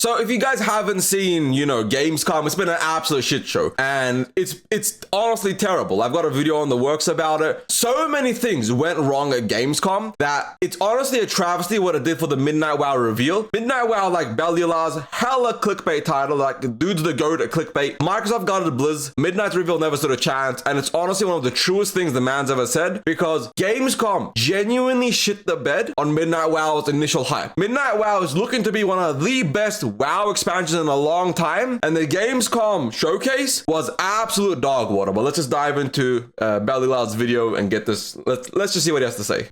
So if you guys haven't seen, Gamescom, it's been an absolute shit show. And it's honestly terrible. I've got a video on the works about it. So many things went wrong at Gamescom that it's honestly a travesty what it did for the Midnight WoW reveal. Midnight WoW, like Belial's hella clickbait title, like dude's the goat at clickbait. Microsoft got it Blizz. Midnight's reveal never stood a chance. And it's honestly one of the truest things the man's ever said, because Gamescom genuinely shit the bed on Midnight WoW's initial hype. Midnight WoW is looking to be one of the best WoW expansions in a long time, and the Gamescom showcase was absolute dog water. But let's just dive into Belial's video and get this. Let's just see what he has to say.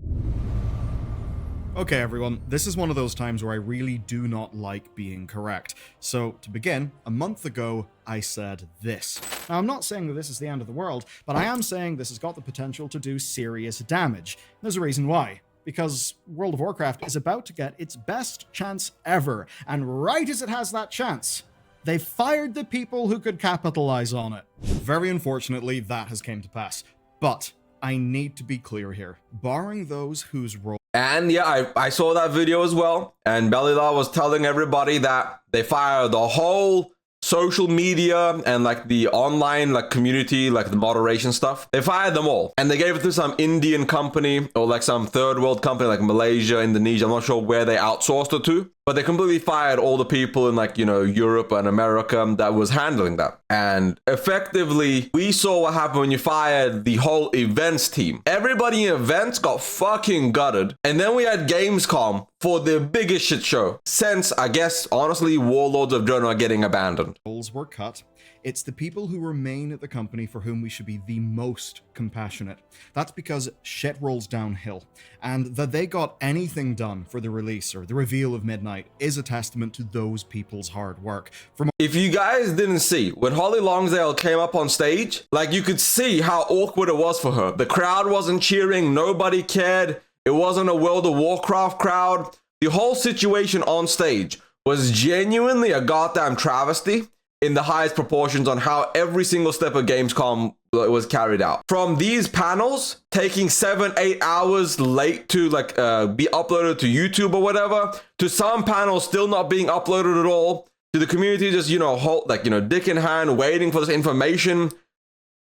Okay everyone, this is one of those times where I really do not like being correct. So to begin, a month ago I said this. Now I'm not saying that this is the end of the world, but I am saying this has got the potential to do serious damage. There's a reason why. Because World of Warcraft is about to get its best chance ever, and right as it has that chance, they fired the people who could capitalize on it. Very unfortunately, that has come to pass. But I need to be clear here. Barring those whose role... And yeah, I saw that video as well, and Belial was telling everybody that they fired the whole social media and like the online like community, like the moderation stuff. They fired them all, and they gave it to some Indian company or like some third world company like Malaysia, Indonesia. I'm not sure where they outsourced it to, but they completely fired all the people in like, Europe and America that was handling that. And effectively, we saw what happened when you fired the whole events team. Everybody in events got fucking gutted. And then we had Gamescom for the biggest shit show since, I guess, honestly, Warlords of Draenor are getting abandoned. Roles were cut. It's the people who remain at the company for whom we should be the most compassionate. That's because shit rolls downhill, and that they got anything done for the release or the reveal of Midnight is a testament to those people's hard work. If you guys didn't see, when Holly Lonsdale came up on stage, like you could see how awkward it was for her. The crowd wasn't cheering, nobody cared. It wasn't a World of Warcraft crowd. The whole situation on stage was genuinely a goddamn travesty in the highest proportions on how every single step of Gamescom was carried out. From these panels taking 7-8 hours late to like be uploaded to YouTube or whatever, to some panels still not being uploaded at all, to the community just dick in hand waiting for this information.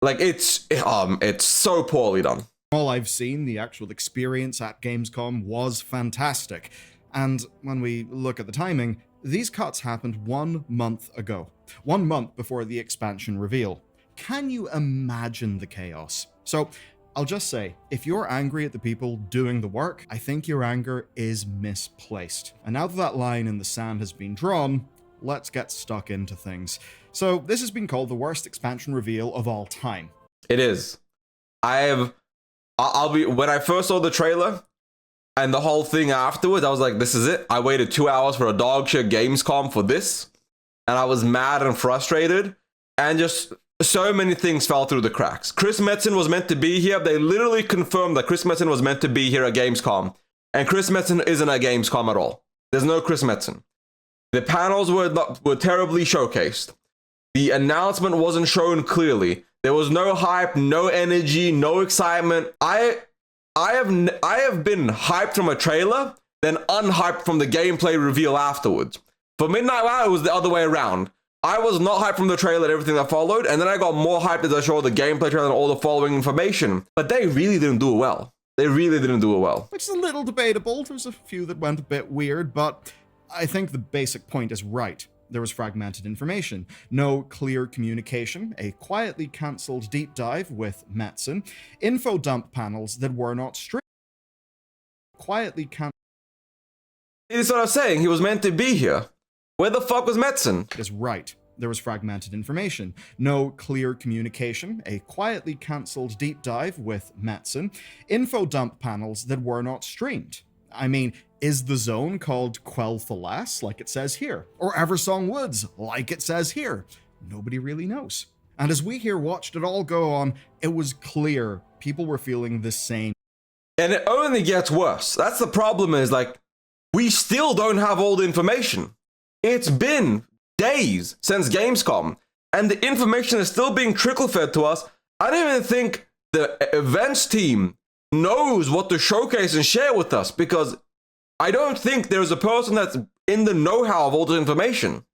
Like it's so poorly done. All I've seen, the actual experience at Gamescom was fantastic. And when we look at the timing, these cuts happened 1 month ago. 1 month before the expansion reveal. Can you imagine the chaos? So, I'll just say, if you're angry at the people doing the work, I think your anger is misplaced. And now that that line in the sand has been drawn, let's get stuck into things. So, this has been called the worst expansion reveal of all time. It is. when I first saw the trailer and the whole thing afterwards, I was like, this is it. I waited 2 hours for a dog shit Gamescom for this. And I was mad and frustrated, and just so many things fell through the cracks. Chris Metzen was meant to be here. They literally confirmed that Chris Metzen was meant to be here at Gamescom, and Chris Metzen isn't at Gamescom at all. There's no Chris Metzen. The panels were terribly showcased. The announcement wasn't shown clearly. There was no hype, no energy, no excitement. I have been hyped from a trailer, then unhyped from the gameplay reveal afterwards. For Midnight WoW, it was the other way around. I was not hyped from the trailer and everything that followed, and then I got more hyped as I saw the gameplay trailer and all the following information. But they really didn't do it well. They really didn't do it well. Which is a little debatable. There's a few that went a bit weird, but I think the basic point is right. There was fragmented information, no clear communication, a quietly cancelled deep dive with Metzen, info dump panels that were not streamed, quietly cancelled. That's what I was saying. He was meant to be here. Where the fuck was Metzen? Is right. There was fragmented information, no clear communication, a quietly cancelled deep dive with Metzen, info dump panels that were not streamed. I mean, is the zone called Quel'Thalas, like it says here? Or Eversong Woods, like it says here? Nobody really knows. And as we here watched it all go on, it was clear people were feeling the same. And it only gets worse. That's the problem, is like, we still don't have all the information. It's been days since Gamescom, and the information is still being trickle-fed to us. I don't even think the events team knows what to showcase and share with us, because I don't think there's a person that's in the know-how of all the information.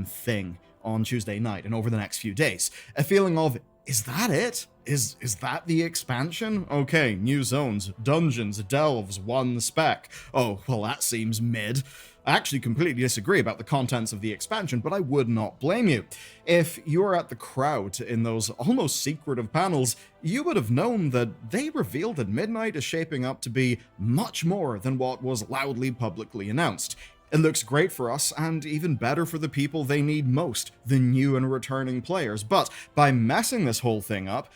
Thing on Tuesday night and over the next few days. A feeling of, is that it? Is that the expansion? Okay, new zones, dungeons, delves, one spec. Oh, well, that seems mid. I actually completely disagree about the contents of the expansion, but I would not blame you. If you were at the crowd in those almost secretive panels, you would have known that they revealed that Midnight is shaping up to be much more than what was loudly publicly announced. It looks great for us, and even better for the people they need most, the new and returning players. But by messing this whole thing up...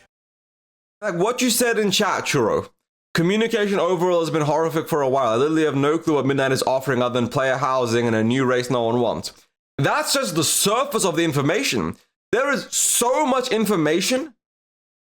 Like what you said in chat, Churro. Communication overall has been horrific for a while. I literally have no clue what Midnight is offering other than player housing and a new race no one wants. That's just the surface of the information. There is so much information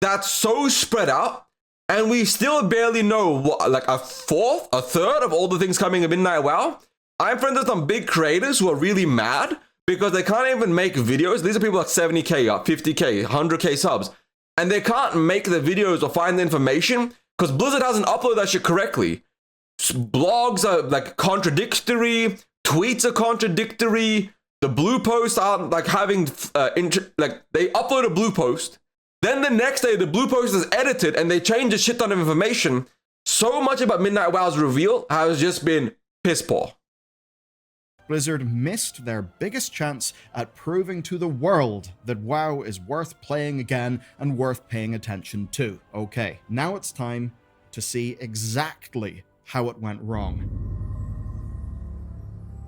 that's so spread out, and we still barely know what, like a third of all the things coming in Midnight WoW. I'm friends with some big creators who are really mad because they can't even make videos. These are people like 70k up, 50k, 100k subs, and they can't make the videos or find the information because Blizzard hasn't uploaded that shit correctly. Blogs are like contradictory, tweets are contradictory, the blue posts aren't like having, like they upload a blue post, then the next day the blue post is edited and they change a shit ton of information. So much about Midnight WoW's reveal has just been piss poor. Blizzard missed their biggest chance at proving to the world that WoW is worth playing again and worth paying attention to. Okay, now it's time to see exactly how it went wrong.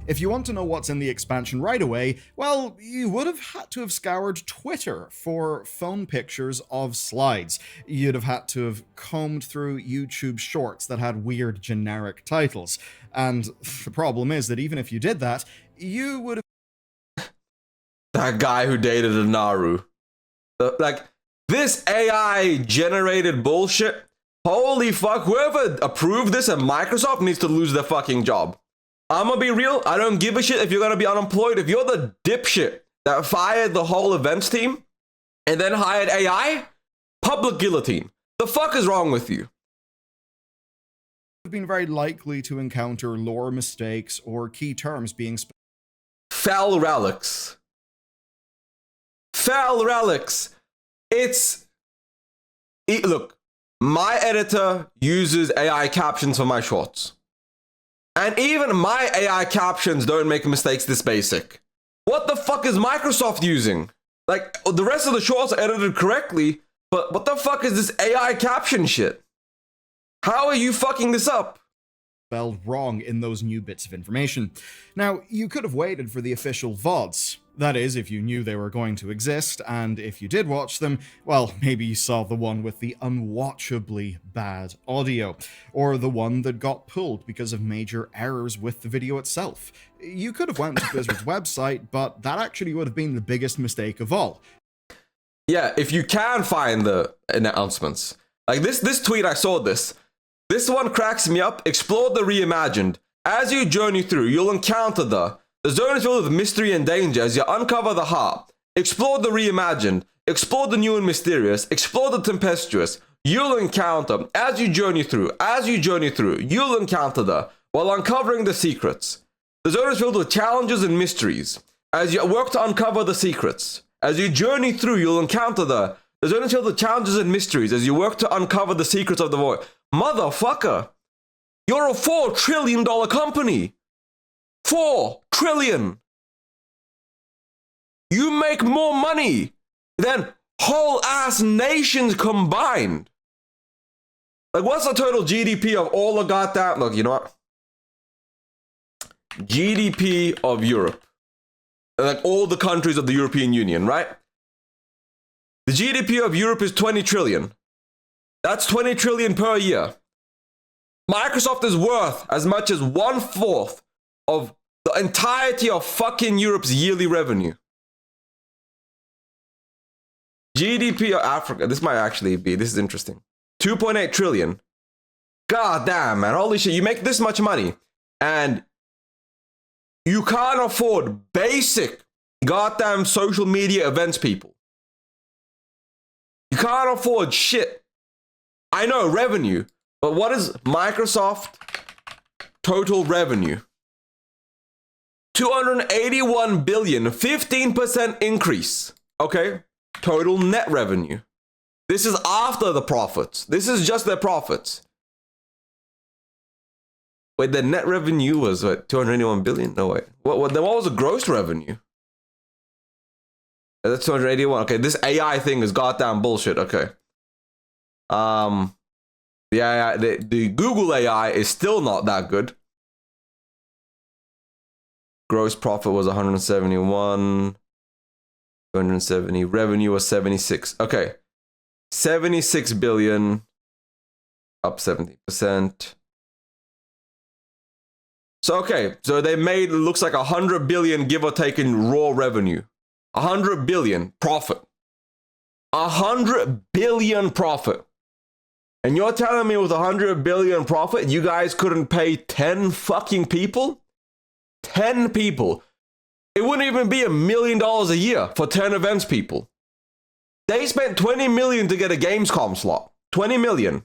If you want to know what's in the expansion right away, well, you would have had to have scoured Twitter for phone pictures of slides. You'd have had to have combed through YouTube shorts that had weird generic titles. And the problem is that even if you did that, you would have... That guy who dated a Naru. Like, this AI-generated bullshit, holy fuck, whoever approved this at Microsoft needs to lose their fucking job. I'm gonna be real, I don't give a shit if you're gonna be unemployed. If you're the dipshit that fired the whole events team and then hired AI, public guillotine. The fuck is wrong with you? been very likely to encounter lore mistakes or key terms being Foul relics. Foul relics. Look, my editor uses AI captions for my shorts. And even my AI captions don't make mistakes this basic. What the fuck is Microsoft using? Like, the rest of the shorts are edited correctly, but what the fuck is this AI caption shit? How are you fucking this up? Spelled wrong in those new bits of information. Now, you could have waited for the official VODs. That is, if you knew they were going to exist, and if you did watch them, well, maybe you saw the one with the unwatchably bad audio, or the one that got pulled because of major errors with the video itself. You could have went to Blizzard's website, but that actually would have been the biggest mistake of all. Yeah, if you can find the announcements. Like this tweet, I saw this. This one cracks me up. Explore the reimagined. As you journey through, you'll encounter the zone is filled with mystery and danger as you uncover the heart. Explore the reimagined. Explore the new and mysterious. Explore the tempestuous. You'll encounter, as you journey through, you'll encounter while uncovering the secrets. The zone is filled with challenges and mysteries. As you work to uncover the secrets. As you journey through, you'll encounter the zone is filled with challenges and mysteries as you work to uncover the secrets of the void. Motherfucker, you're a $4 trillion company. 4 trillion. You make more money than whole ass nations combined. Like, what's the total GDP of all the goddamn... Look, you know what? GDP of Europe. Like, all the countries of the European Union, right? The GDP of Europe is 20 trillion. That's 20 trillion per year. Microsoft is worth as much as 1/4 of the entirety of fucking Europe's yearly revenue. GDP of Africa, this might actually be, this is interesting. 2.8 trillion. God damn, man, holy shit, you make this much money and you can't afford basic goddamn social media events, people. You can't afford shit. I know revenue, but what is Microsoft total revenue? 281 billion, 15% increase. Okay? Total net revenue. This is after the profits. This is just their profits. Wait, the net revenue was what, 281 billion? No, wait. Then what was the gross revenue? That's 281. Okay, this AI thing is goddamn bullshit. Okay. The AI, the Google AI is still not that good. Gross profit was 171. 270. Revenue was 76. Okay. 76 billion. Up 70%. So, okay. So they made, looks like 100 billion, give or take, in raw revenue. 100 billion profit. 100 billion profit. And you're telling me with 100 billion profit, you guys couldn't pay 10 fucking people? 10 people. It wouldn't even be $1 million a year for 10 events people. They spent 20 million to get a Gamescom slot. 20 million.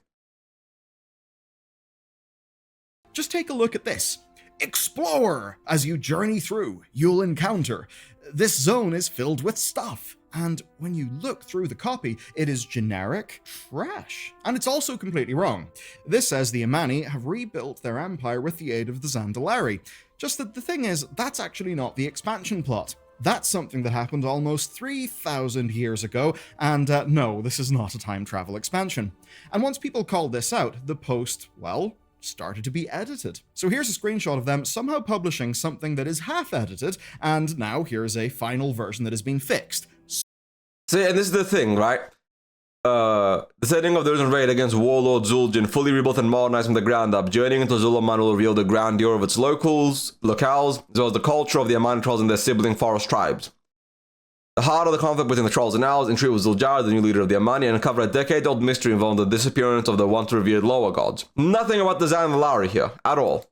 Just take a look at this. Explore! As you journey through, you'll encounter. This zone is filled with stuff. And when you look through the copy, it is generic trash. And it's also completely wrong. This says the Amani have rebuilt their empire with the aid of the Zandalari. Just that the thing is, that's actually not the expansion plot. That's something that happened almost 3,000 years ago, and no, this is not a time travel expansion. And once people called this out, the post, well, started to be edited. So here's a screenshot of them somehow publishing something that is half edited, and now here's a final version that has been fixed. See, and this is the thing, right? The setting of the original raid against Warlord Zul'jin, fully rebuilt and modernized from the ground up. Journeying into Zulaman will reveal the grandeur of its locales, as well as the culture of the Amani trolls and their sibling forest tribes. The heart of the conflict between the trolls and owls, intrigue with Zul'jar, the new leader of the Amani, and uncover a decade-old mystery involving the disappearance of the once revered lower gods. Nothing about the Zandalari here, at all.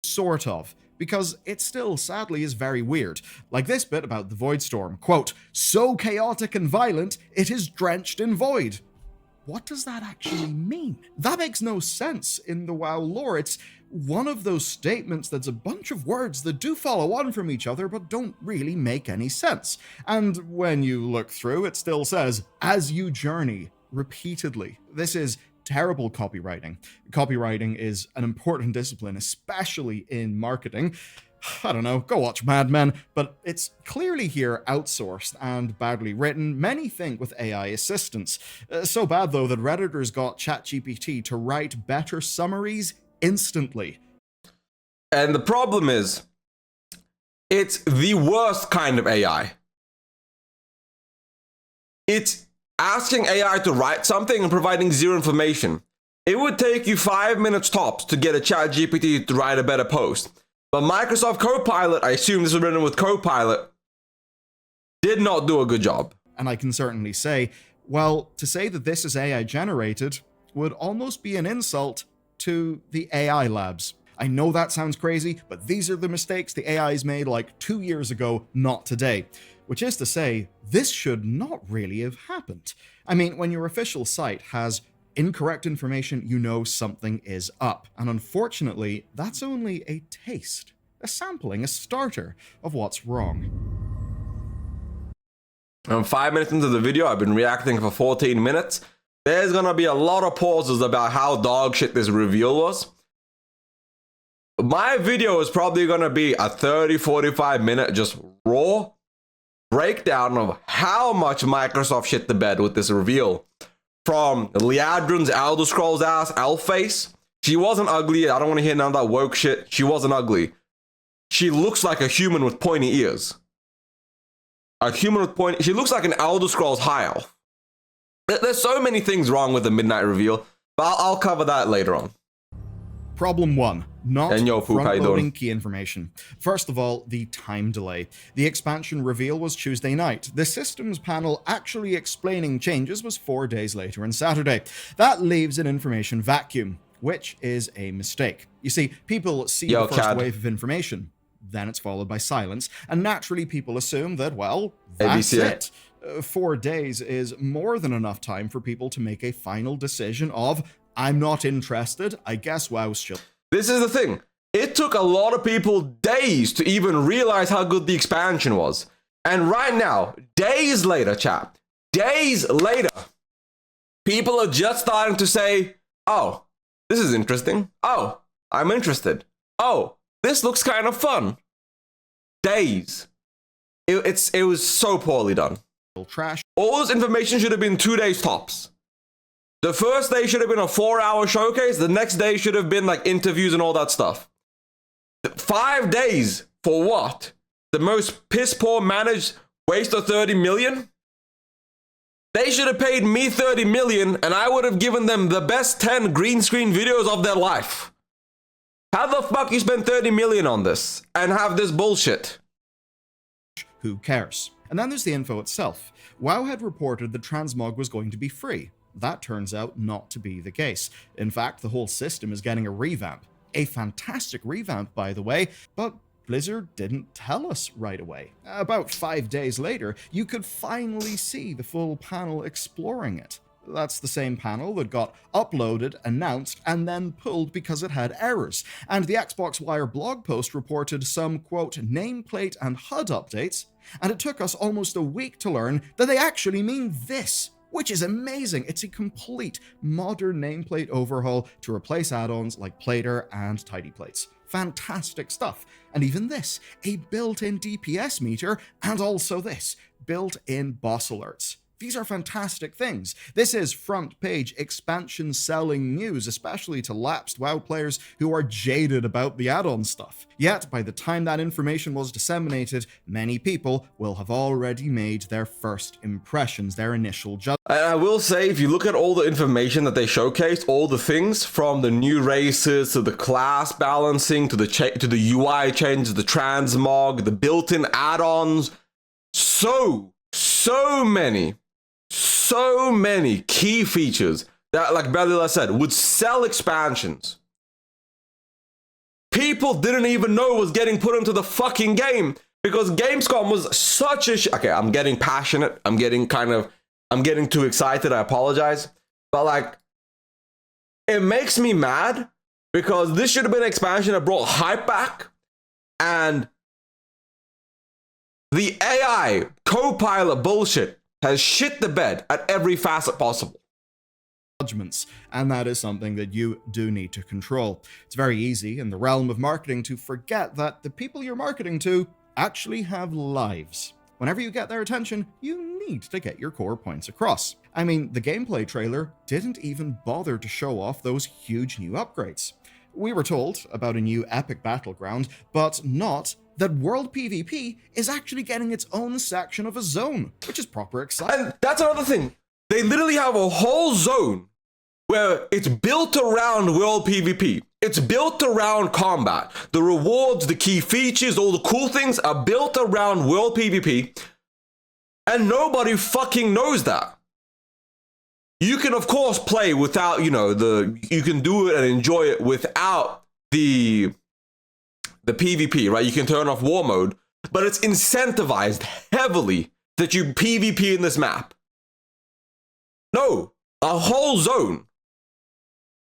Sort of. Because it still, sadly, is very weird. Like this bit about the Void Storm, quote, so chaotic and violent, it is drenched in void. What does that actually mean? That makes no sense in the WoW lore. It's one of those statements that's a bunch of words that do follow on from each other but don't really make any sense. And when you look through, it still says, as you journey, repeatedly. This is terrible copywriting. Copywriting is an important discipline, especially in marketing. I don't know, go watch Mad Men, but it's clearly here outsourced and badly written. Many think with AI assistance. So bad though that Redditors got ChatGPT to write better summaries instantly. And the problem is, it's the worst kind of AI. It's asking AI to write something and providing zero information. It would take you 5 minutes tops to get a ChatGPT to write a better post. But Microsoft Copilot, I assume this was written with Copilot, did not do a good job. And I can certainly say, well, to say that this is AI generated would almost be an insult to the AI labs. I know that sounds crazy, but these are the mistakes the AIs made like 2 years ago, not today. Which is to say, this should not really have happened. I mean, when your official site has incorrect information, you know something is up. And unfortunately, that's only a taste, a sampling, a starter of what's wrong. I'm 5 minutes into the video, I've been reacting for 14 minutes. There's gonna be a lot of pauses about how dog shit this reveal was. My video is probably gonna be a 30-45 minute just raw breakdown of how much Microsoft shit the bed with this reveal. From Liadrin's Elder Scrolls ass elf face. She wasn't ugly. I don't want to hear none of that woke shit. She wasn't ugly. She looks like a human with pointy ears. A human with pointy... She looks like an Elder Scrolls high elf. There's so many things wrong with the midnight reveal, but I'll cover that later on. Problem 1. Not Pook, front-loading key information. First of all, the time delay. The expansion reveal was Tuesday night. The systems panel actually explaining changes was 4 days later on Saturday. That leaves an information vacuum, which is a mistake. You see, people see the first wave of information, then it's followed by silence, and naturally people assume that, well, that's it. 4 days is more than enough time for people to make a final decision of, I'm not interested, I guess WoW's chill. This is the thing. it took a lot of people days to even realize how good the expansion was. And right now, days later, chat, days later, people are just starting to say, oh, this is interesting. Oh, I'm interested. Oh, this looks kind of fun. Days. It was so poorly done. Trash. All this information should have been 2 days tops. The first day should have been a 4-hour showcase. The next day should have been like interviews and all that stuff. 5 days for what? The most piss poor managed waste of 30 million? They should have paid me 30 million and I would have given them the best 10 green screen videos of their life. How the fuck you spend 30 million on this and have this bullshit? Who cares? And then there's the info itself. WoW had reported that transmog was going to be free. That turns out not to be the case. In fact, the whole system is getting a revamp. A fantastic revamp, by the way, but Blizzard didn't tell us right away. About 5 days later, you could finally see the full panel exploring it. That's the same panel that got uploaded, announced, and then pulled because it had errors. And the Xbox Wire blog post reported some, quote, nameplate and HUD updates, and it took us almost a week to learn that they actually mean this, which is amazing. It's a complete modern nameplate overhaul to replace add-ons like Plater and Tidy Plates. Fantastic stuff. And even this, a built-in DPS meter, and also this, built-in boss alerts. These are fantastic things. This is front page expansion selling news, especially to lapsed WoW players who are jaded about the add-on stuff. Yet, by the time that information was disseminated, many people will have already made their first impressions, their initial judgment. And I will say, if you look at all the information that they showcased, all the things from the new races to the class balancing to the UI changes, the transmog, the built-in add-ons, so many key features that, like Belila said, would sell expansions. People didn't even know was getting put into the fucking game because Gamescom was such a okay, I'm getting passionate. I'm getting too excited. I apologize. But like, it makes me mad because this should have been an expansion that brought hype back, and the AI co-pilot bullshit has shit the bed at every facet possible. Judgments, and that is something that you do need to control. It's very easy in the realm of marketing to forget that the people you're marketing to actually have lives. Whenever you get their attention, you need to get your core points across. I mean, the gameplay trailer didn't even bother to show off those huge new upgrades. We were told about a new epic battleground, but not that World PvP is actually getting its own section of a zone, which is proper exciting. And that's another thing. They literally have a whole zone where it's built around World PvP. It's built around combat. The rewards, the key features, all the cool things are built around World PvP. And nobody fucking knows that. You can, of course, play without, you can do it and enjoy it without the PvP, right? You can turn off war mode, but it's incentivized heavily that you PvP in this map. No, a whole zone.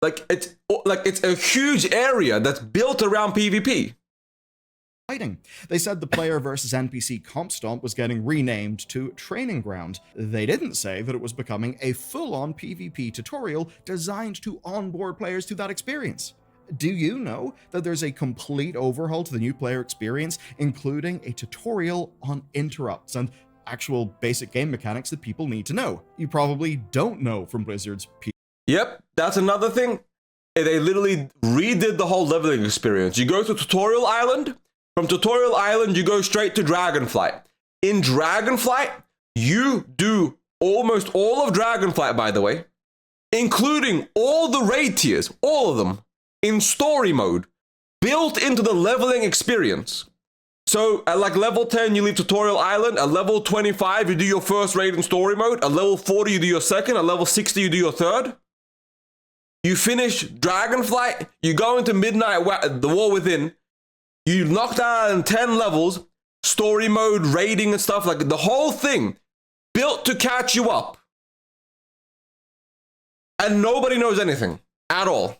It's a huge area that's built around PvP. They said the player versus NPC comp stomp was getting renamed to Training Ground. They didn't say that it was becoming a full-on PvP tutorial designed to onboard players to that experience. Do you know that there's a complete overhaul to the new player experience, including a tutorial on interrupts and actual basic game mechanics that people need to know? You probably don't know from Blizzard's Yep, that's another thing. They literally redid the whole leveling experience. You go to Tutorial Island. From Tutorial Island, you go straight to Dragonflight. In Dragonflight, you do almost all of Dragonflight, by the way, including all the raid tiers, all of them, in story mode, built into the leveling experience. So at like level 10, you leave Tutorial Island. At level 25, you do your first raid in story mode. At level 40, you do your second. At level 60, you do your third. You finish Dragonflight, you go into the War Within. You knock down 10 levels, story mode, raiding and stuff, like the whole thing built to catch you up. And nobody knows anything at all.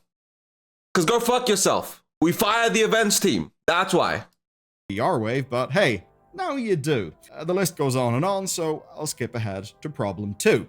Because go fuck yourself. We fired the events team. That's why. PR wave, but hey, now you do. The list goes on and on, so I'll skip ahead to problem 2.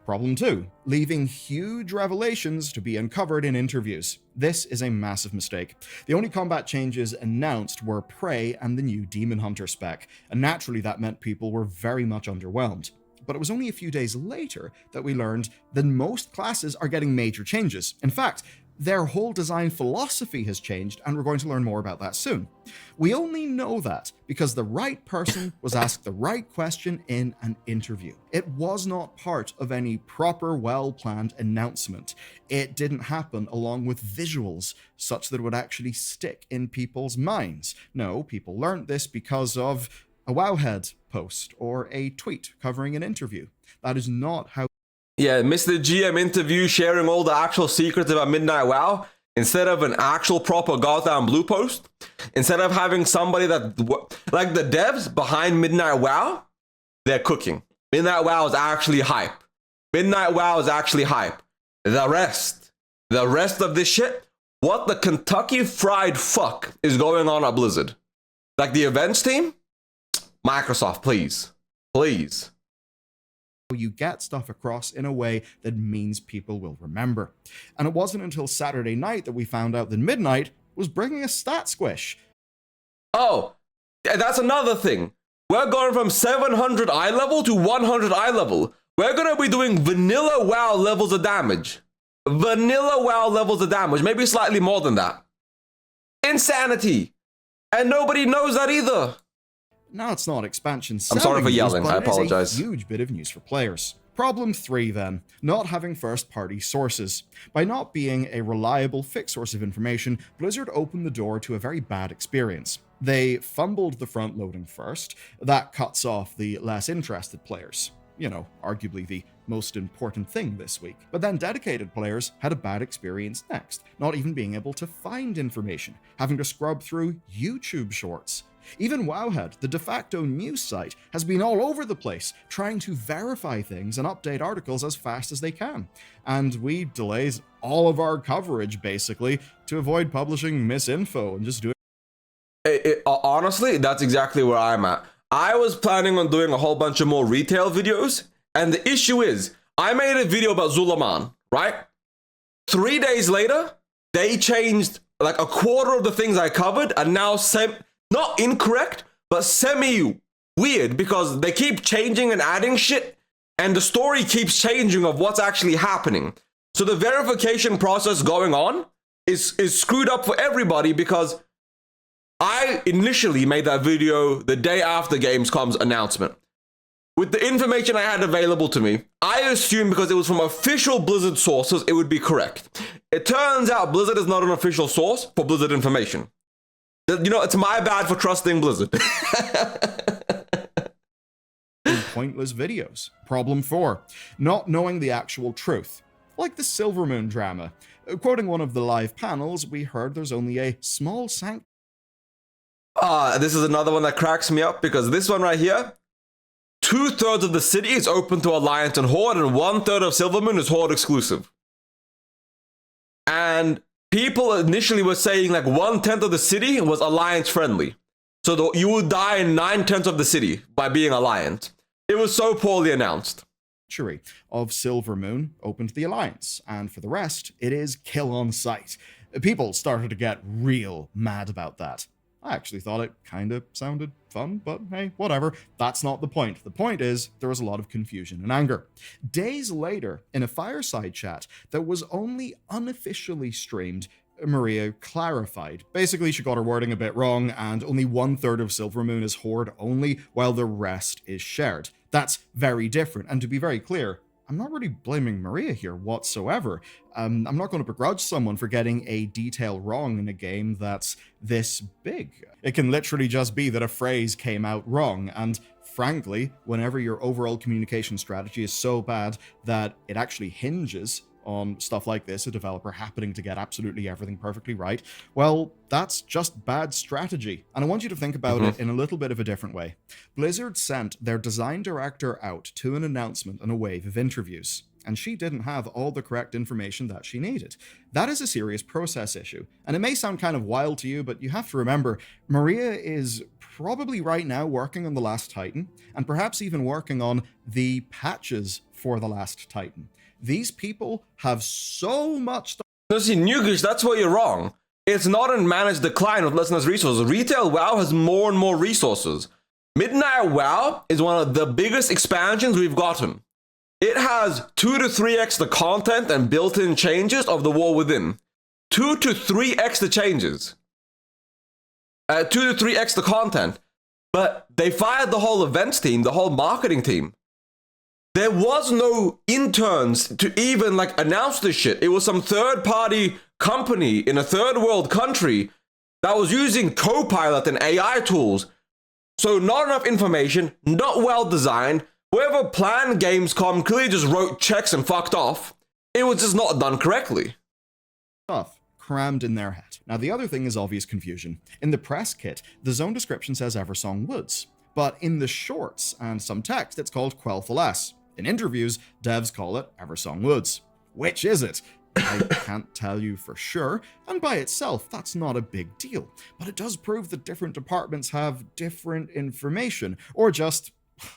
Problem 2, leaving huge revelations to be uncovered in interviews. This is a massive mistake. The only combat changes announced were Prey and the new Demon Hunter spec, and naturally that meant people were very much underwhelmed. But it was only a few days later that we learned that most classes are getting major changes. In fact, their whole design philosophy has changed, and we're going to learn more about that soon. We only know that because the right person was asked the right question in an interview. It was not part of any proper, well-planned announcement. It didn't happen along with visuals, such that it would actually stick in people's minds. No, people learned this because of a Wowhead post or a tweet covering an interview. That is not how. Yeah, Mr. GM interview sharing all the actual secrets about Midnight WoW instead of an actual proper goddamn blue post. Instead of having somebody that, like the devs behind Midnight WoW, they're cooking. Midnight WoW is actually hype. Midnight WoW is actually hype. The rest of this shit, what the Kentucky Fried Fuck is going on at Blizzard? Like the events team? Microsoft, please. Please. You get stuff across in a way that means people will remember. And it wasn't until Saturday night that we found out that Midnight was bringing a stat squish. Oh, that's another thing. We're going from 700 eye level to 100 eye level. We're going to be doing vanilla WoW levels of damage. Vanilla WoW levels of damage, maybe slightly more than that. Insanity. And nobody knows that either. Now it's not expansion. I'm sorry for yelling, news, I apologize. It is a huge bit of news for players. Problem 3 then, not having first-party sources. By not being a reliable fixed source of information, Blizzard opened the door to a very bad experience. They fumbled the front loading first. That cuts off the less interested players. You know, arguably the most important thing this week. But then dedicated players had a bad experience next, not even being able to find information, having to scrub through YouTube shorts. Even Wowhead, the de facto news site, has been all over the place, trying to verify things and update articles as fast as they can. And we delays all of our coverage, basically, to avoid publishing misinfo and just doing. Honestly, that's exactly where I'm at. I was planning on doing a whole bunch of more retail videos, and the issue is, I made a video about Zulaman, right? 3 days later, they changed like a quarter of the things I covered, and now not incorrect, but semi-weird, because they keep changing and adding shit, and the story keeps changing of what's actually happening. So the verification process going on is screwed up for everybody, because I initially made that video the day after Gamescom's announcement. With the information I had available to me, I assumed because it was from official Blizzard sources, it would be correct. It turns out Blizzard is not an official source for Blizzard information. You know, it's my bad for trusting Blizzard. Pointless videos. Problem 4, not knowing the actual truth. Like the Silvermoon drama. Quoting one of the live panels, we heard there's only a small sanctuary. This is another one that cracks me up, because this one right here, 2/3 of the city is open to Alliance and Horde, and 1/3 of Silvermoon is Horde exclusive. And people initially were saying like 1/10 of the city was Alliance friendly. So you would die in 9/10 of the city by being Alliance. It was so poorly announced. Of Silvermoon open to the Alliance, and for the rest, it is kill on sight. People started to get real mad about that. I actually thought it kind of sounded fun, but hey, whatever. That's not the point. The point is, there was a lot of confusion and anger. Days later, in a fireside chat that was only unofficially streamed, Maria clarified. Basically, she got her wording a bit wrong, and only 1/3 of Silvermoon is Horde only, while the rest is shared. That's very different, and to be very clear, I'm not really blaming Maria here whatsoever. I'm not going to begrudge someone for getting a detail wrong in a game that's this big. It can literally just be that a phrase came out wrong, and frankly, whenever your overall communication strategy is so bad that it actually hinges on stuff like this, a developer happening to get absolutely everything perfectly right, well, that's just bad strategy. And I want you to think about it in a little bit of a different way. Blizzard sent their design director out to an announcement and a wave of interviews. and she didn't have all the correct information that she needed. That is a serious process issue, and it may sound kind of wild to you, but you have to remember, Maria is probably right now working on The Last Titan, and perhaps even working on the patches for The Last Titan. These people have so much stuff. No, see, Nugish, that's where you're wrong. It's not in managed decline with less and less resources. Retail WoW has more and more resources. Midnight WoW is one of the biggest expansions we've gotten. It has 2 to 3x the content and built-in changes of the War Within. 2 to 3x the changes. 2 to 3x the content. But they fired the whole events team, the whole marketing team. There was no interns to even like announce this shit. It was some third-party company in a third world country that was using Copilot and AI tools. So not enough information, not well designed. Whoever planned Gamescom clearly just wrote checks and fucked off. It was just not done correctly. Stuff crammed in their head. Now the other thing is obvious confusion. In the press kit, the zone description says Eversong Woods, but in the shorts and some text, it's called Quel'Thalas. In interviews, devs call it Eversong Woods. Which is it? I can't tell you for sure, and by itself, that's not a big deal. But it does prove that different departments have different information, or just,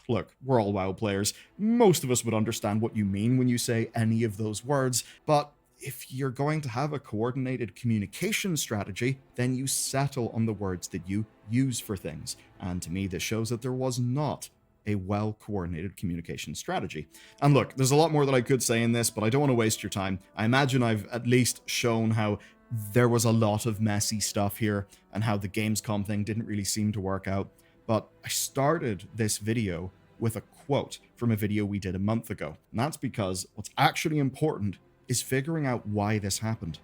look, we're all WoW players. Most of us would understand what you mean when you say any of those words, but if you're going to have a coordinated communication strategy, then you settle on the words that you use for things. And to me, this shows that there was not a well-coordinated communication strategy. And look, there's a lot more that I could say in this, but I don't want to waste your time. I imagine I've at least shown how there was a lot of messy stuff here and how the Gamescom thing didn't really seem to work out. But I started this video with a quote from a video we did a month ago. And that's because what's actually important is figuring out why this happened.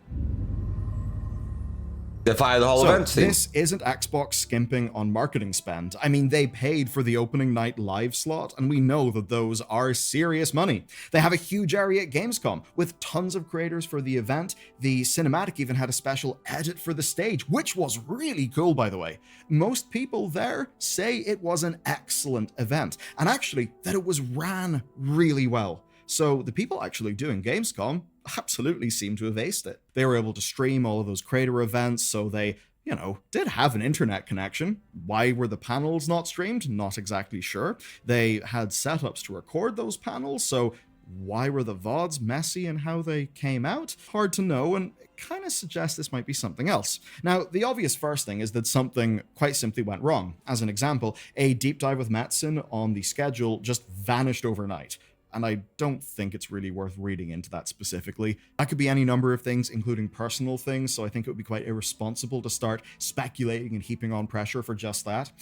They fired the whole events team. This isn't Xbox skimping on marketing spend. I mean, they paid for the opening night live slot, and we know that those are serious money. They have a huge area at Gamescom with tons of creators for the event. The cinematic even had a special edit for the stage, which was really cool, by the way. Most people there say it was an excellent event, and actually that it was ran really well. So the people actually doing Gamescom absolutely seem to have aced it. They were able to stream all of those creator events, so they, did have an internet connection. Why were the panels not streamed? Not exactly sure. They had setups to record those panels, so why were the VODs messy in how they came out? Hard to know, and it kind of suggests this might be something else. Now, the obvious first thing is that something quite simply went wrong. As an example, a deep dive with Metzen on the schedule just vanished overnight. And I don't think it's really worth reading into that specifically. That could be any number of things, including personal things, so I think it would be quite irresponsible to start speculating and heaping on pressure for just that.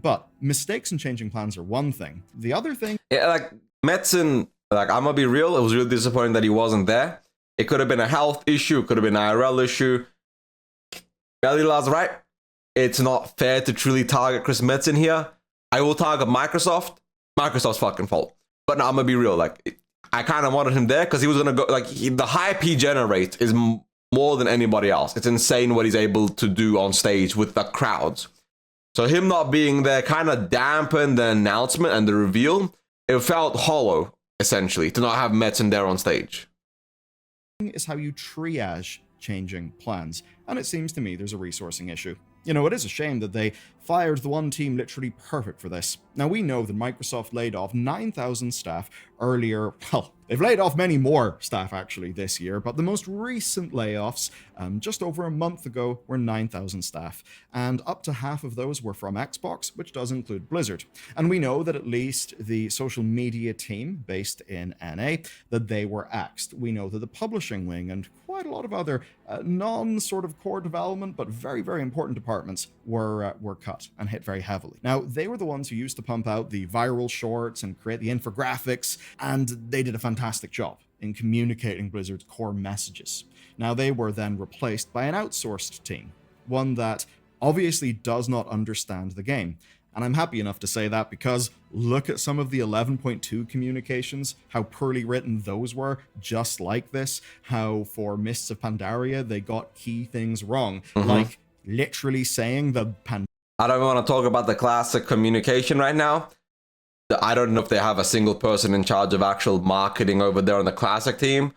But mistakes and changing plans are one thing. The other thing... Yeah, like, Metzen, I'm gonna be real, it was really disappointing that he wasn't there. It could have been a health issue, it could have been an IRL issue. Belila's right. It's not fair to truly target Chris Metzen here. I will target Microsoft. Microsoft's fucking fault. But no, I'm gonna be real. I kind of wanted him there because he was gonna go. The hype he generates is more than anybody else. It's insane what he's able to do on stage with the crowds. So him not being there kind of dampened the announcement and the reveal. It felt hollow, essentially, to not have Metzen there on stage. Is how you triage changing plans, and it seems to me there's a resourcing issue. It is a shame that they fired the one team literally perfect for this. Now, we know that Microsoft laid off 9,000 staff earlier. Well, they've laid off many more staff actually this year, but the most recent layoffs, just over a month ago, were 9,000 staff. And up to half of those were from Xbox, which does include Blizzard. And we know that at least the social media team based in NA, that they were axed. We know that the publishing wing and quite a lot of other non-sort of core development, but very, very important departments were cut and hit very heavily. Now, they were the ones who used to pump out the viral shorts and create the infographics, and they did a fantastic job in communicating Blizzard's core messages. Now, they were then replaced by an outsourced team, one that obviously does not understand the game. And I'm happy enough to say that because look at some of the 11.2 communications, how poorly written those were, just like this, how for Mists of Pandaria, they got key things wrong, like literally saying the I don't want to talk about the classic communication right now, I don't know if they have a single person in charge of actual marketing over there on the Classic team.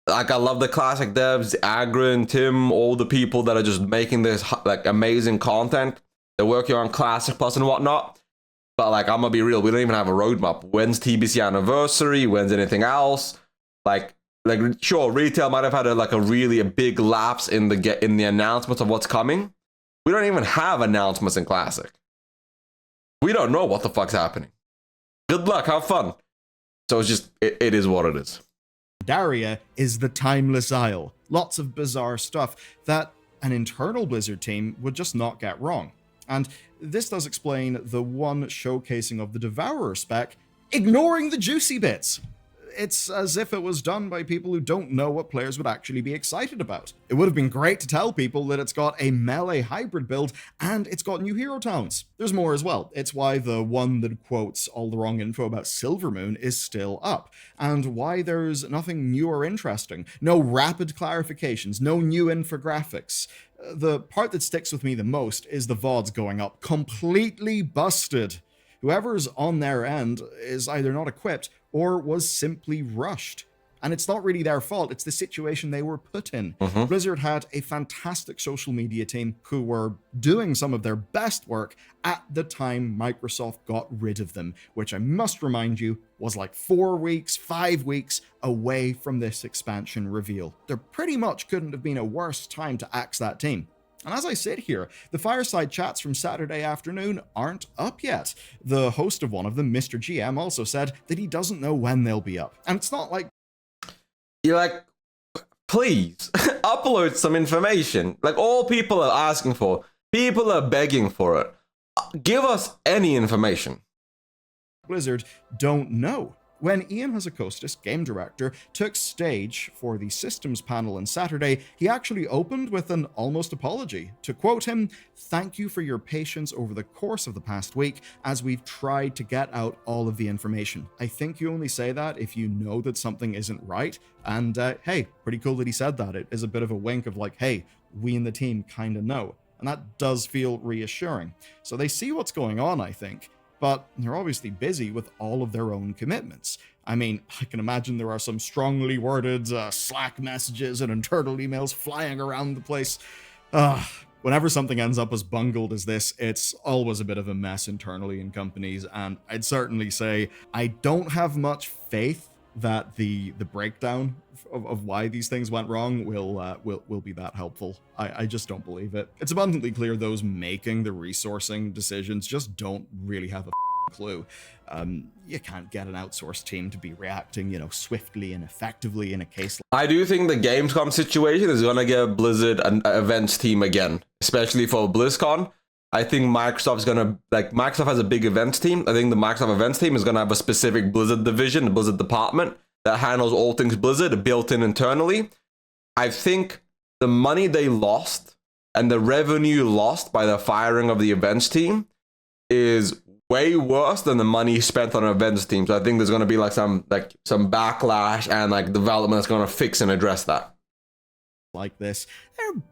Like, I love the Classic devs, Agron, Tim, all the people that are just making this like amazing content. They're working on Classic Plus and whatnot. But like, I'm gonna be real, we don't even have a roadmap. When's TBC anniversary? When's anything else? Like sure, retail might have had a really big lapse in the announcements of what's coming. We don't even have announcements in Classic. We don't know what the fuck's happening. Good luck, have fun. So it's just, it is what it is. Daria is the Timeless Isle. Lots of bizarre stuff that an internal Blizzard team would just not get wrong. And this does explain the one showcasing of the Devourer spec, ignoring the juicy bits. It's as if it was done by people who don't know what players would actually be excited about. It would have been great to tell people that it's got a melee hybrid build and it's got new hero towns. There's more as well. It's why the one that quotes all the wrong info about Silvermoon is still up, and why there's nothing new or interesting. No rapid clarifications, no new infographics. The part that sticks with me the most is the VODs going up completely busted. Whoever's on their end is either not equipped or was simply rushed. And it's not really their fault, it's the situation they were put in. Blizzard had a fantastic social media team who were doing some of their best work at the time Microsoft got rid of them, which I must remind you was like 4 weeks, 5 weeks away from this expansion reveal. There pretty much couldn't have been a worse time to axe that team. And as I sit here, the fireside chats from Saturday afternoon aren't up yet. The host of one of them, Mr. GM, also said that he doesn't know when they'll be up. And it's not like... You're like, please, upload some information. Like, all people are asking for. People are begging for it. Give us any information. Blizzard don't know. When Ian Hazzikostas, game director, took stage for the systems panel on Saturday, he actually opened with an almost apology. To quote him, "Thank you for your patience over the course of the past week as we've tried to get out all of the information. I think you only say that if you know that something isn't right." And hey, pretty cool that he said that. It is a bit of a wink of like, hey, we in the team kind of know. And that does feel reassuring. So they see what's going on, I think. But they're obviously busy with all of their own commitments. I mean, I can imagine there are some strongly worded Slack messages and internal emails flying around the place. Whenever something ends up as bungled as this, it's always a bit of a mess internally in companies, and I'd certainly say I don't have much faith that the breakdown of why these things went wrong will be that helpful. I just don't believe it. It's abundantly clear those making the resourcing decisions just don't really have a clue. You can't get an outsourced team to be reacting, swiftly and effectively in a case like... I do think the Gamescom situation is going to give Blizzard an events team again, especially for BlizzCon. I think Microsoft's going to, Microsoft has a big events team. I think the Microsoft events team is going to have a specific Blizzard division, a Blizzard department that handles all things Blizzard built in internally. I think the money they lost and the revenue lost by the firing of the events team is way worse than the money spent on an events team. So I think there's going to be some backlash and development that's going to fix and address that. Like this, they're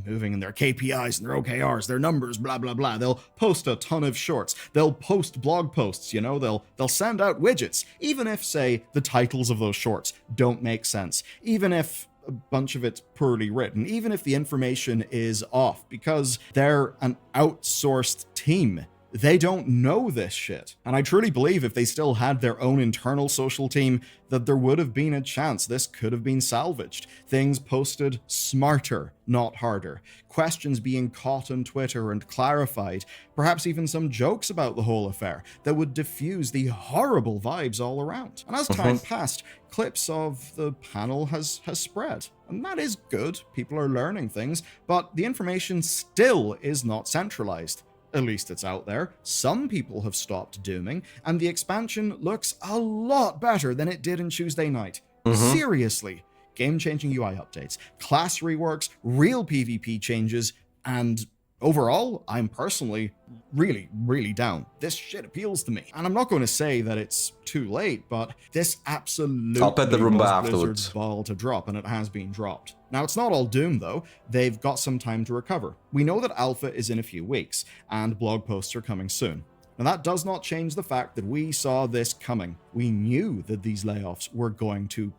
moving in their KPIs and their OKRs, their numbers, blah, blah, blah. They'll post a ton of shorts. They'll post blog posts, they'll send out widgets, even if, say, the titles of those shorts don't make sense, even if a bunch of it's poorly written, even if the information is off, because they're an outsourced team. They don't know this shit. And I truly believe if they still had their own internal social team, that there would have been a chance this could have been salvaged. Things posted smarter, not harder. Questions being caught on Twitter and clarified. Perhaps even some jokes about the whole affair that would diffuse the horrible vibes all around. And as time passed, clips of the panel has spread. And that is good. People are learning things, but the information still is not centralized. At least it's out there. Some people have stopped dooming, and the expansion looks a lot better than it did on Tuesday night. Seriously. Game-changing UI updates, class reworks, real PvP changes, and overall, I'm personally really, really down. This shit appeals to me. And I'm not going to say that it's too late, but this absolutely I'll bet the Roomba was afterwards. Blizzard's ball to drop, and it has been dropped. Now, it's not all doom, though. They've got some time to recover. We know that Alpha is in a few weeks, and blog posts are coming soon. Now, that does not change the fact that we saw this coming. We knew that these layoffs were going to,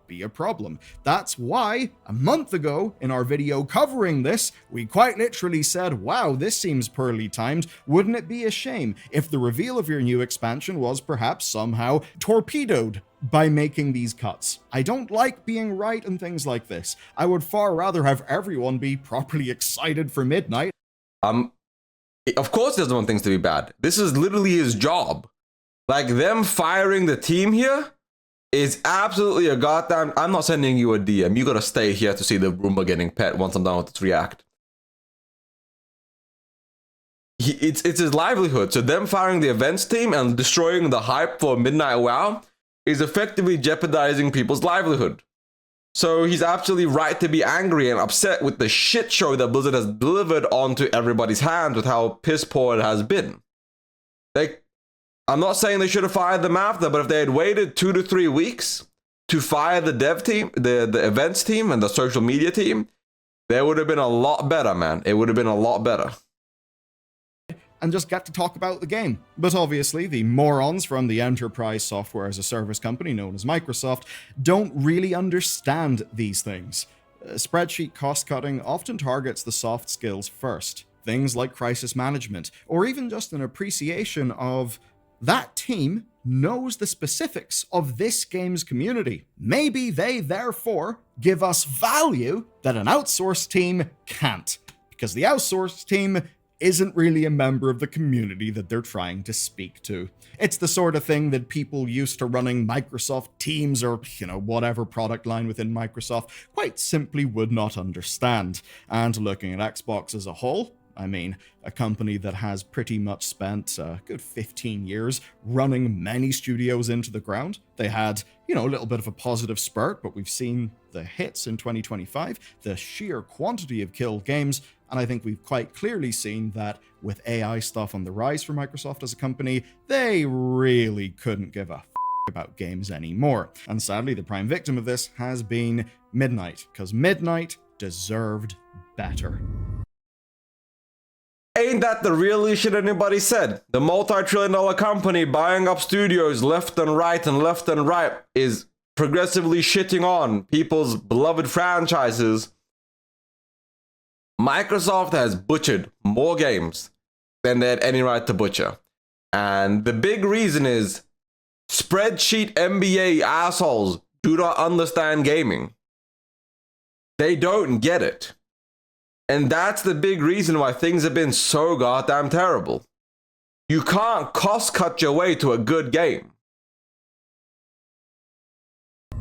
be a problem. That's why, a month ago, in our video covering this, we quite literally said, wow, this seems poorly timed. Wouldn't it be a shame if the reveal of your new expansion was perhaps somehow torpedoed by making these cuts? I don't like being right and things like this. I would far rather have everyone be properly excited for Midnight. Of course he doesn't want things to be bad. This is literally his job. Like, them firing the team here is absolutely a goddamn... I'm not sending you a DM. You gotta stay here to see the rumor getting pet once I'm done with its react. It's his livelihood. So them firing the events team and destroying the hype for Midnight WoW is effectively jeopardizing people's livelihood. So he's absolutely right to be angry and upset with the shit show that Blizzard has delivered onto everybody's hands with how piss poor it has been. I'm not saying they should have fired them after, but if they had waited 2 to 3 weeks to fire the dev team, the events team and the social media team, they would have been a lot better, man. It would have been a lot better. And just get to talk about the game. But obviously, the morons from the enterprise software as a service company known as Microsoft don't really understand these things. Spreadsheet cost-cutting often targets the soft skills first. Things like crisis management, or even just an appreciation of that team knows the specifics of this game's community. Maybe they, therefore, give us value that an outsourced team can't, because the outsourced team isn't really a member of the community that they're trying to speak to. It's the sort of thing that people used to running Microsoft Teams or, whatever product line within Microsoft quite simply would not understand. And looking at Xbox as a whole, a company that has pretty much spent a good 15 years running many studios into the ground. They had, a little bit of a positive spurt, but we've seen the hits in 2025, the sheer quantity of killed games, and I think we've quite clearly seen that with AI stuff on the rise for Microsoft as a company, they really couldn't give a about games anymore. And sadly, the prime victim of this has been Midnight, because Midnight deserved better. Ain't that the real shit anybody said? The multi-trillion-dollar company buying up studios left and right is progressively shitting on people's beloved franchises. Microsoft has butchered more games than they had any right to butcher. And the big reason is spreadsheet MBA assholes do not understand gaming. They don't get it. And that's the big reason why things have been so goddamn terrible. You can't cost cut your way to a good game. Do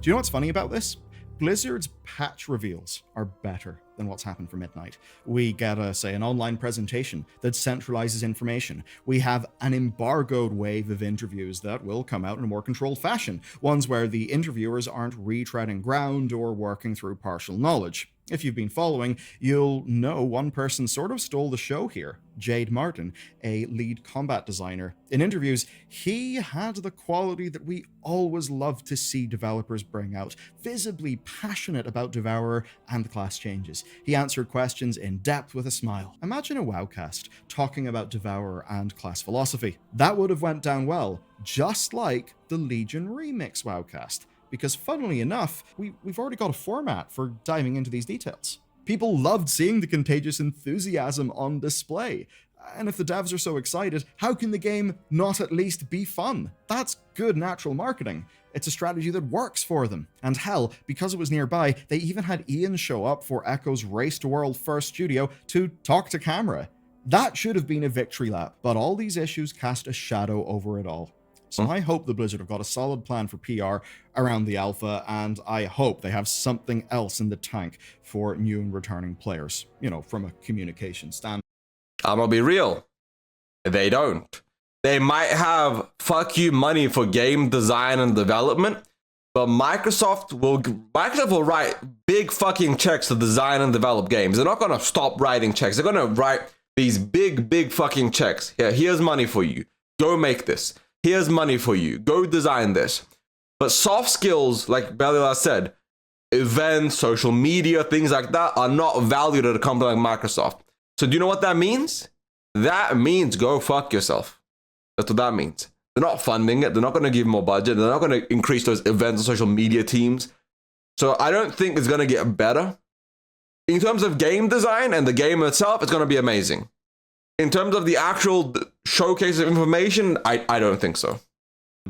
you know what's funny about this? Blizzard's patch reveals are better than what's happened for Midnight. We get, an online presentation that centralizes information. We have an embargoed wave of interviews that will come out in a more controlled fashion, ones where the interviewers aren't retreading ground or working through partial knowledge. If you've been following, you'll know one person sort of stole the show here, Jade Martin, a lead combat designer. In interviews, he had the quality that we always love to see developers bring out, visibly passionate about Devourer and the class changes. He answered questions in depth with a smile. Imagine a WoWcast talking about Devourer and class philosophy. That would have went down well, just like the Legion Remix WoWcast. Because funnily enough, we've already got a format for diving into these details. People loved seeing the contagious enthusiasm on display. And if the devs are so excited, how can the game not at least be fun? That's good natural marketing. It's a strategy that works for them. And hell, because it was nearby, they even had Ian show up for Echo's Race to World First Studio to talk to camera. That should have been a victory lap, but all these issues cast a shadow over it all. So I hope the Blizzard have got a solid plan for PR around the alpha, and I hope they have something else in the tank for new and returning players, from a communication standpoint. I'm gonna be real. They don't. They might have fuck you money for game design and development, but Microsoft will write big fucking checks to design and develop games. They're not gonna stop writing checks. They're gonna write these big fucking checks. Here's money for you. Go make this. Here's money for you. Go design this. But soft skills, like Belila said, events, social media, things like that are not valued at a company like Microsoft. So do you know what that means? that means go fuck yourself. That's what that means. They're not funding it. They're not going to give more budget. They're not going to increase those events and social media teams. So I don't think it's going to get better. In terms of game design and the game itself, it's going to be amazing. In terms of the actual showcase of information, I don't think so.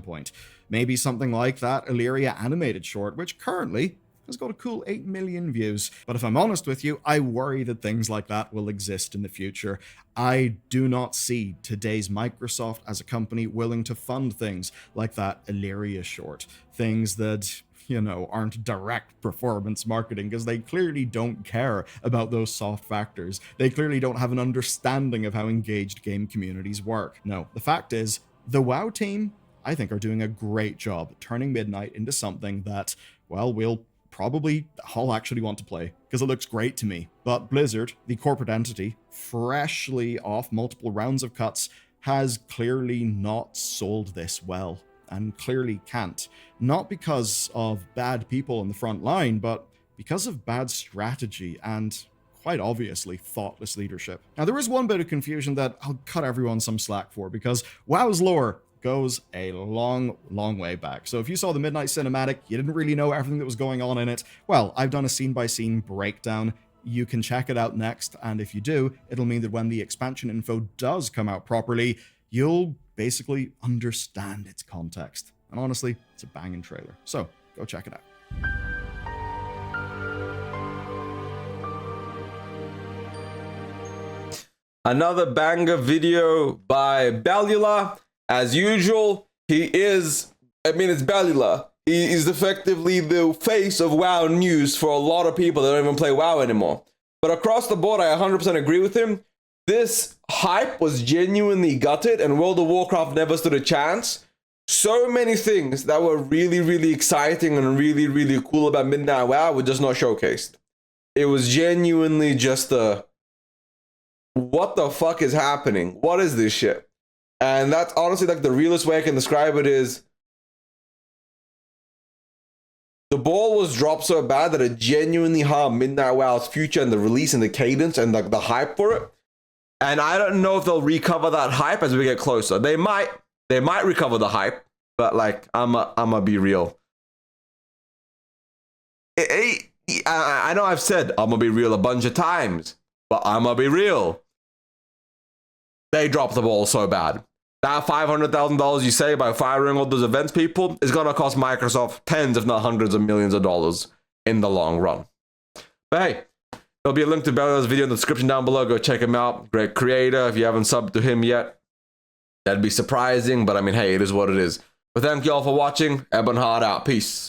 Point. Maybe something like that Illyria animated short, which currently has got a cool 8 million views. But if I'm honest with you, I worry that things like that will exist in the future. I do not see today's Microsoft as a company willing to fund things like that Illyria short. Things that, you know, aren't direct performance marketing, because they clearly don't care about those soft factors. They clearly don't have an understanding of how engaged game communities work. No, the fact is, the WoW team, I think, are doing a great job turning Midnight into something that, well, we'll probably all actually want to play, because it looks great to me. But Blizzard, the corporate entity, freshly off multiple rounds of cuts, has clearly not sold this well, and clearly can't. Not because of bad people on the front line, but because of bad strategy and, quite obviously, thoughtless leadership. Now, there is one bit of confusion that I'll cut everyone some slack for, because WoW's lore goes a long, long way back. So if you saw the Midnight Cinematic, you didn't really know everything that was going on in it, well, I've done a scene-by-scene breakdown. You can check it out next, and if you do, it'll mean that when the expansion info does come out properly, you'll basically understand its context. And honestly, it's a banging trailer. So, go check it out. Another banger video by Bellula. As usual, it's Bellula. He is effectively the face of WoW news for a lot of people that don't even play WoW anymore. But across the board, I 100% agree with him. This hype was genuinely gutted, and World of Warcraft never stood a chance. So many things that were really, really exciting and really, really cool about Midnight WoW were just not showcased. It was genuinely just what the fuck is happening? What is this shit? And that's honestly like the realest way I can describe it is the ball was dropped so bad that it genuinely harmed Midnight WoW's future and the release and the cadence and like the hype for it. And I don't know if they'll recover that hype as we get closer. They might recover the hype, but like I'ma be real. I know I've said I'ma be real a bunch of times, but I'ma be real. They dropped the ball so bad. That $500,000 you say by firing all those events people is going to cost Microsoft tens, if not hundreds of millions of dollars in the long run. But hey, there'll be a link to Bella's video in the description down below. Go check him out. Great creator. If you haven't subbed to him yet, that'd be surprising. But I mean, hey, it is what it is. But thank you all for watching. Ebonhard out. Peace.